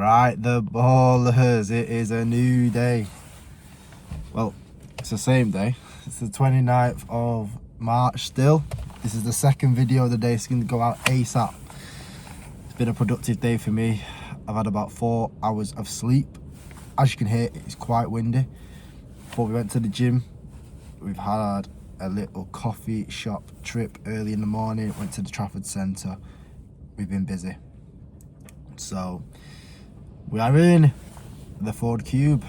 Right, the ballers, it is a new day. Well, it's the same day. It's the 29th of March still. This is the second video of the day. It's going to go out ASAP. It's been a productive day for me. I've had about 4 hours of sleep. As you can hear, it's quite windy. Before we went to the gym, we've had a little coffee shop trip early in the morning. Went to the Trafford Centre. We've been busy. So we are in the Ford Cube,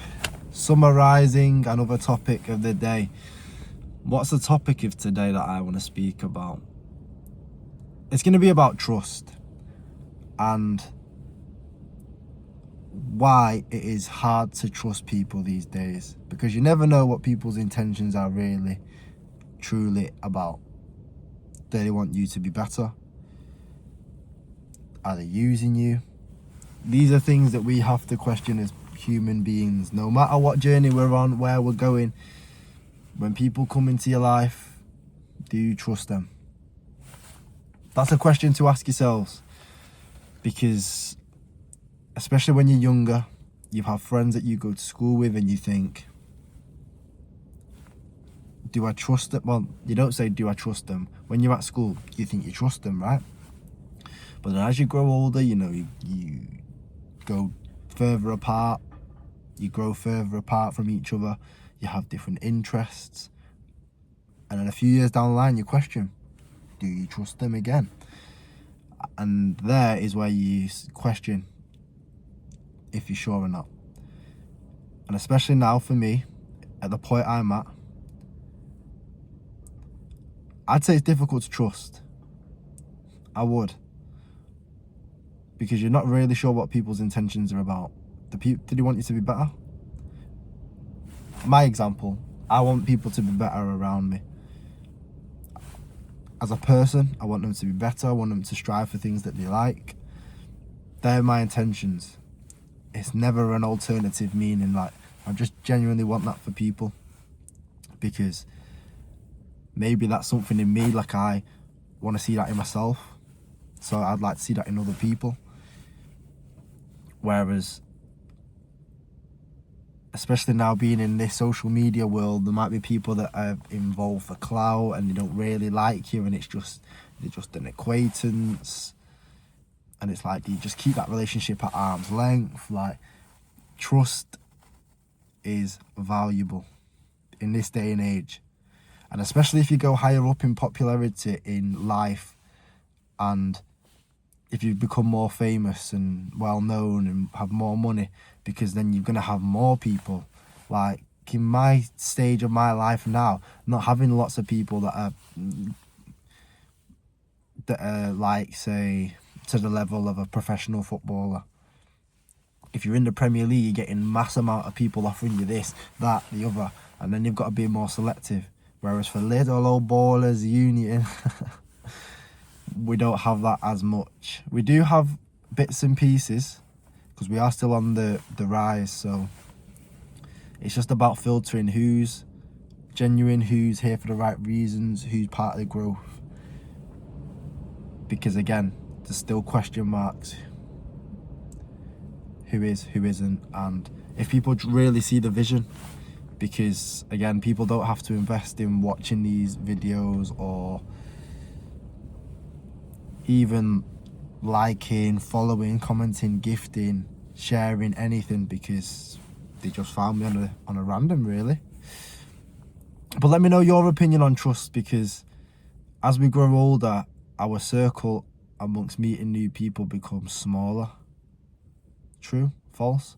summarising another topic of the day. What's the topic of today that I want to speak about? It's going to be about trust and why it is hard to trust people these days, because you never know what people's intentions are really, truly about. Do they want you to be better? Are they using you? These are things that we have to question as human beings, no matter what journey we're on, where we're going. When people come into your life, do you trust them? That's a question to ask yourselves, because especially when you're younger, you have friends that you go to school with and you think, do I trust them? Well, you don't say, do I trust them? When you're at school, you think you trust them, right? But then as you grow older, you go further apart, you grow further apart from each other, you have different interests, and then a few years down the line you question, do you trust them again? And there is where you question if you're sure or not. And especially now for me, at the point I'm at, I'd say it's difficult to trust. I would. Because you're not really sure what people's intentions are about. Do they want you to be better? My example, I want people to be better around me. As a person, I want them to be better. I want them to strive for things that they like. They're my intentions. It's never an alternative meaning. Like, I just genuinely want that for people. Because maybe that's something in me, like I want to see that in myself. So I'd like to see that in other people. Whereas, especially now being in this social media world, there might be people that are involved for clout and they don't really like you, and they're just an acquaintance. And it's like, you just keep that relationship at arm's length. Like, trust is valuable in this day and age. And especially if you go higher up in popularity in life, and if you become more famous and well known and have more money, because then you're going to have more people. Like, in my stage of my life now, not having lots of people that are like, say, to the level of a professional footballer. If you're in the Premier League, you're getting mass amount of people offering you this, that, the other, and then you've got to be more selective. Whereas for little old ballers, union, we don't have that as much. We do have bits and pieces, because we are still on the rise. So it's just about filtering who's genuine, who's here for the right reasons, who's part of the growth. Because again, there's still question marks. Who is, who isn't, and if people really see the vision. Because again, people don't have to invest in watching these videos or even liking, following, commenting, gifting, sharing, anything, because they just found me on a random, really. But let me know your opinion on trust, because as we grow older, our circle amongst meeting new people becomes smaller. True? False?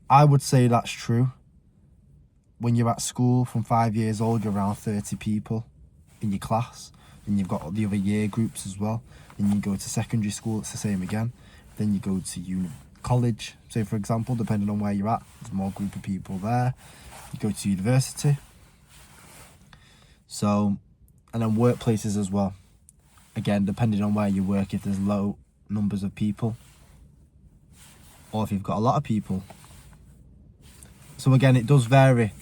I would say that's true. When you're at school from 5 years old, you're around 30 people in your class, and you've got the other year groups as well. Then you go to secondary school, it's the same again. Then you go to college, say for example, depending on where you're at, there's more group of people there. You go to university. So, and then workplaces as well. Again, depending on where you work, if there's low numbers of people, or if you've got a lot of people. So again, it does vary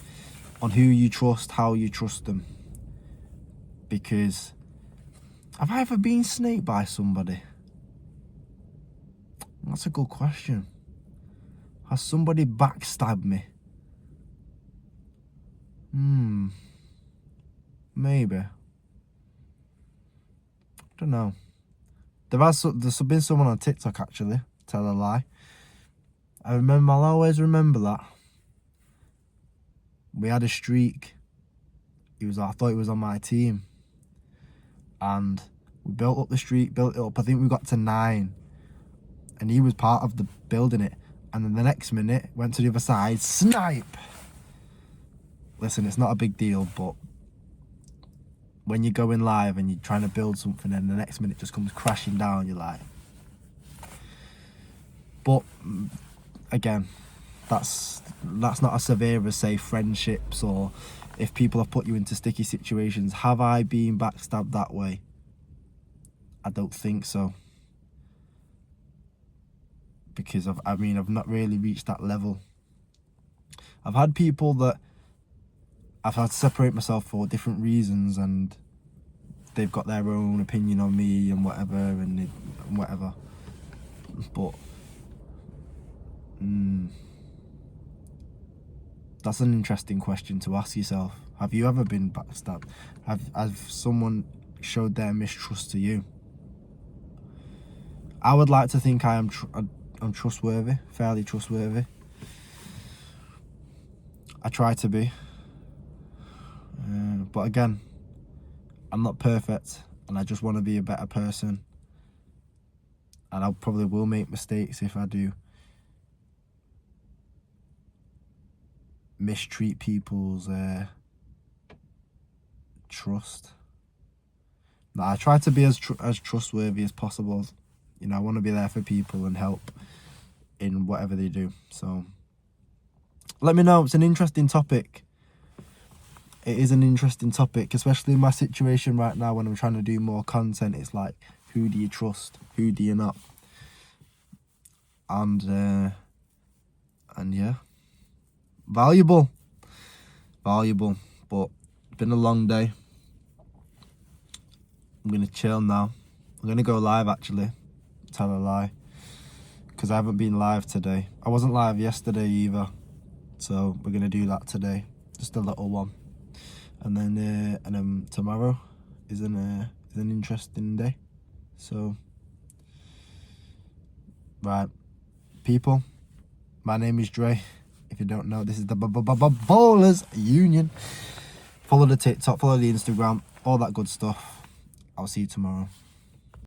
on who you trust, how you trust them. Because, have I ever been snaked by somebody? That's a good question. Has somebody backstabbed me? Maybe. Don't know. There's been someone on TikTok actually. Tell a lie. I'll always remember that. We had a streak. I thought he was on my team. And we built up the streak, built it up. I think we got to 9. And he was part of the building it. And then the next minute, went to the other side, snipe! Listen, it's not a big deal, but when you're going live and you're trying to build something and the next minute just comes crashing down, you're like... But, again, that's not as severe as, say, friendships, or if people have put you into sticky situations. Have I been backstabbed that way? I don't think so. Because I've not really reached that level. I've had people that I've had to separate myself for different reasons, and they've got their own opinion on me and whatever. But that's an interesting question to ask yourself. Have you ever been backstabbed? Have someone showed their mistrust to you? I would like to think I'm trustworthy, fairly trustworthy. I try to be. But again, I'm not perfect, and I just want to be a better person. And I probably will make mistakes if I do mistreat people's trust. Now, I try to be as trustworthy as possible. You know, I want to be there for people and help in whatever they do. So let me know. It's an interesting topic. It is an interesting topic, especially in my situation right now when I'm trying to do more content. It's like, who do you trust? Who do you not? And yeah, valuable, but it's been a long day. I'm gonna chill now. I'm gonna go live actually. Tell a lie, because I haven't been live today. I wasn't live yesterday either, so we're gonna do that today, just a little one. And then tomorrow is an interesting day. So, right, people, my name is Dre. If you don't know, this is the Ballers Union. Follow the TikTok, follow the Instagram, all that good stuff. I'll see you tomorrow.